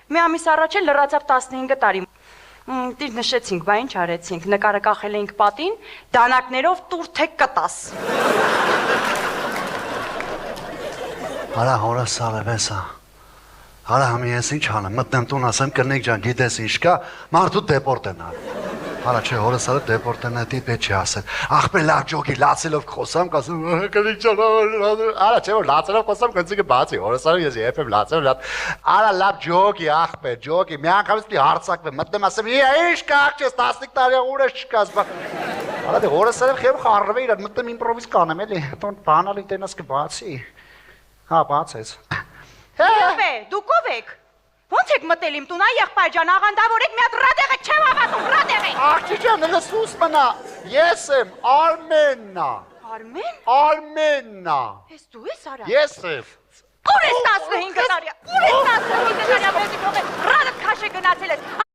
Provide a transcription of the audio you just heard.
Մի ամիս առաջ էլ լրացավ 15 տարի։ Դիր նշեցինք, բա ինչ արեցինք, նկարը կախել էինք պատին, դանակներով տուր թե կտաս։ Արա հորս սալևեսա, արա համի ես ինչ անեմ, մտնեմ տուն ասեմ կրնիկ ջան, գիտես ինչ կա, մարդու դեպորտ են արել։ Արա չէ, հորս սալը դեպորտ են հետի պետ չի ասել, աղբեր լավ ջոգի, լացելով խոսամ, կասեմ, կրնիկ ջան, արա չէ, որ լացելով խոսամ, կնցիկը բացի, հորս սալը ես եփեմ լացելով, արա լավ ջոգի, աղբեր, ջոգի, մի անգամից պիտի հարցակվեմ, մտնեմ ասեմ, ինչ կա աղջես, 15 տարի ուր ես չկաս, արա դե հորս սալը խեմ խարրվե իրար, մտնեմ իմպրովիզ կանեմ, էլի, հետո բանալի տենաս կբացի, հա, բացեց։ Դուք ով եք։ Ոնց եք մտել իմ տուն, այ եղբայր ջան, աղանդավոր եք, մի հատ ռադեղ եք, չեմ աղատում, ռադեղ եք։ Աղջի ջան, լսուս մնա, ես եմ, Արմեննա։ Արմեն։ Արմեննա։ Ես դու ես արա։ Ես եմ։ Ուր ես 15 տարի։ Ուր ես 15 տարի, ռադը քաշե գնացել ես։